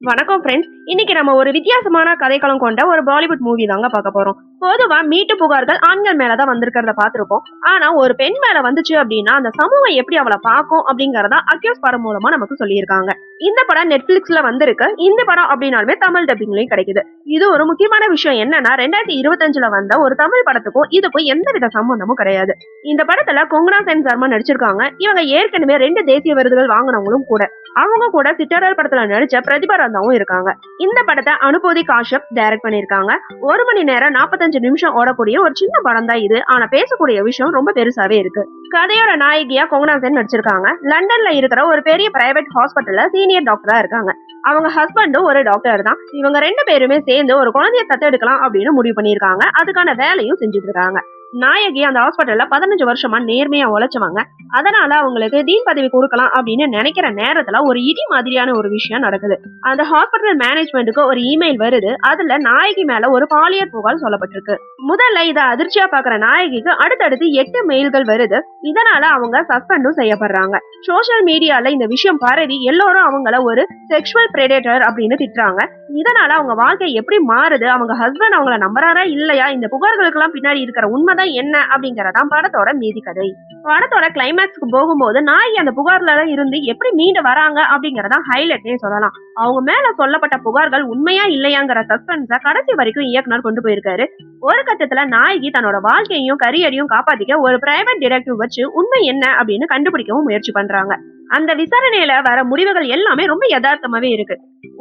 வணக்கம் ஃப்ரெண்ட்ஸ். இன்னைக்கு நம்ம ஒரு வித்தியாசமான கதைக்களம் கொண்ட ஒரு பாலிவுட் மூவி தாங்க பார்க்க போறோம். பொதுவா மீட்டு புகார்கள் ஆண்கள் மேலதான் வந்திருக்கிறத பார்த்திருப்போம். ஆனா ஒரு பெண் மேல வந்துச்சு அப்படின்னா அந்த சமூகம் எப்படி அவளை பார்க்கும் அப்படிங்கறத அக்யூஸ் படம் மூலமா நமக்கு சொல்லியிருக்காங்க. இந்த படம் நெட்ஃபிளிக்ஸ்ல வந்திருக்கு. இந்த படம் அப்படின்னாலுமே தமிழ் டப்பிங்லயும் கிடைக்குது. இது ஒரு முக்கியமான விஷயம் என்னன்னா 2025ல வந்த ஒரு தமிழ் படத்துக்கும் இதுக்கும் எந்தவித சம்பந்தமும் கிடையாது. இந்த படத்துல கொங்கனா சென் சர்மா நடிச்சிருக்காங்க. இவங்க ஏற்கனவே 2 தேசிய விருதுகள் வாங்கினவங்களும் கூட. அவங்க கூட சிட்டாரல் படத்துல நடிச்ச பிரதிபா ரந்தாவும் இருக்காங்க. இந்த படத்தை அனுபூதி காஷ்யப் டைரக்ட் பண்ணிருக்காங்க. 1 மணி நேரம் 45 நிமிஷம் ஓடக்கூடிய ஒரு சின்ன படம் தான் இது. ஆனா பேசக்கூடிய விஷயம் ரொம்ப பெருசாவே இருக்கு. கதையோட நாயகியா கொங்கனா சென் நடிச்சிருக்காங்க. லண்டன்ல இருக்கிற ஒரு பெரிய பிரைவேட் ஹாஸ்பிட்டல்ல சீனியர் டாக்டரா இருக்காங்க. அவங்க ஹஸ்பண்டும் ஒரு டாக்டர் தான். இவங்க 2 பேருமே சேர்ந்து ஒரு குழந்தைய தத்தெடுக்கலாம் அப்படின்னு முடிவு பண்ணிருக்காங்க. அதுக்கான வேலையும் செஞ்சுட்டு இருக்காங்க. நாயகி அந்த ஹாஸ்பிட்டல்ல 15 வருஷமா நேர்மையா உழைச்சவங்க. அதனால அவங்களுக்கு டீன் பதவி கொடுக்கலாம் அப்படின்னு நினைக்கிற நேரத்துல ஒரு இடி மாதிரியான ஒரு விஷயம் நடக்குது. அந்த ஹாஸ்பிட்டல் மேனேஜ்மெண்ட்டுக்கு ஒரு இமெயில் வருது. அதுல நாயகி மேல ஒரு பாலியல் புகார் சொல்லப்பட்டிருக்கு. முதல்ல இதை அதிர்ச்சியா பாக்குற நாயகிக்கு அடுத்தடுத்து 8 மெயில்கள் வருது. இதனால அவங்க சஸ்பெண்டும் செய்யப்படுறாங்க. சோசியல் மீடியால இந்த விஷயம் பரவி எல்லோரும் அவங்கள ஒரு செக்ஷுவல் பிரெடேட்டர் அப்படின்னு திட்டுறாங்க. இதனால அவங்க வாழ்க்கை எப்படி மாறுது, அவங்க ஹஸ்பண்ட் அவங்கள நம்புறாரா இல்லையா, இந்த புகார்களுக்கு எல்லாம் பின்னாடி இருக்கிற உண்மைதான் என்ன அப்படிங்கறதான் படத்தோட மீதி கதை. படத்தோட கிளைமேக்ஸ்க்கு போகும்போது நாயகி அந்த புகார்ல இருந்து எப்படி மீண்டு வராங்க அப்படிங்கறத ஹைலைட்னே சொல்லலாம். அவங்க மேல சொல்லப்பட்ட புகார்கள் உண்மையா இல்லையாங்கிற சஸ்பென்ஸ கடைசி வரைக்கும் இயக்குனர் கொண்டு போயிருக்காரு. ஒரு கட்டத்துல நாயகி தன்னோட வாழ்க்கையும் கரியரையும் காப்பாத்திக்க ஒரு பிரைவேட் டிடெக்டிவ் வச்சு உண்மை என்ன அப்படின்னு கண்டுபிடிக்கவும் முயற்சி பண்றாங்க. அந்த விசாரணையில வர முடிவுகள் எல்லாமே ரொம்ப யதார்த்தமாவே இருக்கு.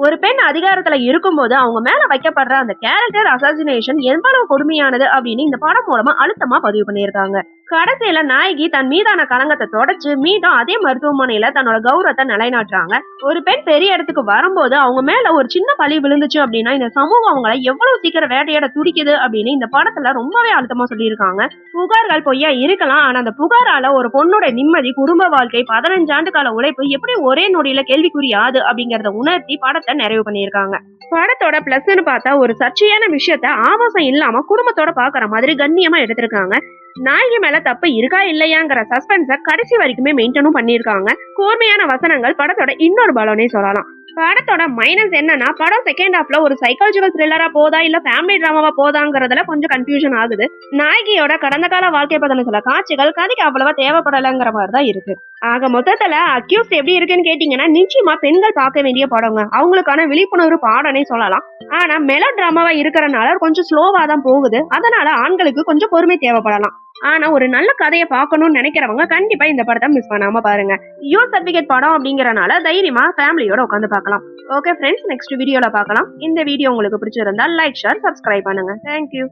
ஒரு பெண் அதிகாரத்துல இருக்கும்போது அவங்க மேல வைக்கப்படுற அந்த கேரக்டர் அசாசினேஷன் எவ்வளவு கொடுமையானது அப்படின்னு இந்த படம் மூலமா அழுத்தமா பதிவு பண்ணியிருக்காங்க. கடைசியில நாயகி தன் மீதான களங்கத்தை தொடச்சு மீண்டும் அதே மருத்துவமனையில தன்னோட கௌரவத்தை நிலைநாட்டுறாங்க. ஒரு பெண் பெரிய இடத்துக்கு வரும்போது அவங்க மேல ஒரு சின்ன பழி விழுந்துச்சு அப்படின்னா இந்த சமூகம் அவங்களை எவ்வளவு சீக்கிரம் வேட்டையாட துடிக்குது அப்படின்னு இந்த படத்துல ரொம்பவே அழுத்தமா சொல்லியிருக்காங்க. புகார்கள் பொய்யா இருக்கலாம், ஆனா அந்த புகாரால ஒரு பொண்ணோட நிம்மதி, குடும்ப வாழ்க்கை, 15 ஆண்டு கால உழைப்பு எப்படி ஒரே நொடியில கேள்விக்குறியாது அப்படிங்கறத உணர்த்தி படத்தை நிறைவு பண்ணியிருக்காங்க. படத்தோட பிளஸ்ன்னு பார்த்தா ஒரு சர்ச்சையான விஷயத்த ஆபாசம் இல்லாம குடும்பத்தோட பாக்குற மாதிரி கண்ணியமா எடுத்திருக்காங்க. நாயகி மேல தப்பு இருக்கா இல்லையாங்கிற சஸ்பென்ஸ கடைசி வரைக்குமே மெயின்டனும் பண்ணிருக்காங்க. கூர்மையான வசனங்கள் படத்தோட இன்னொரு பலனே சொல்லலாம். படத்தோட மைனஸ் என்னன்னா படம் செகண்ட் ஹாஃப்ல ஒரு சைக்காலஜிக்கல் த்ரில்லரா போதா இல்ல ஃபேமிலி டிராமாவா போதாங்கிறதுல கொஞ்சம் கன்ஃபியூஷன் ஆகுது. நாயகியோட கடந்த கால வாழ்க்கை பத்தின சில காட்சிகள் கதைக்கு அவ்வளவா தேவைப்படலைங்கிற மாதிரிதான் இருக்கு. ஆக மொத்தத்துல அக்யூஸ் எப்படி இருக்குன்னு கேட்டீங்கன்னா நிச்சயமா பெண்கள் பார்க்க வேண்டிய படங்க. அவங்களுக்கான விழிப்புணர்வு பாடனே சொல்லலாம். ஆனா மெலோ டிராமாவா இருக்கிறனால கொஞ்சம் ஸ்லோவா தான் போகுது. அதனால ஆண்களுக்கு கொஞ்சம் பொறுமை தேவைப்படலாம். ஆனா ஒரு நல்ல கதையை பார்க்கணும்னு நினைக்கிறவங்க கண்டிப்பா இந்த படத்தை மிஸ் பண்ணாம பாருங்க. யூத் சர்டிபிகேட் படம் அப்படிங்கறனால தைரியமா ஃபேமிலியோட உட்காந்து பார்க்கலாம். ஓகே ஃப்ரெண்ட்ஸ், நெக்ஸ்ட் வீடியோல பார்க்கலாம். இந்த வீடியோ உங்களுக்கு பிடிச்சிருந்தா லைக், ஷேர், சப்ஸ்கிரைப் பண்ணுங்க. தேங்க்யூ.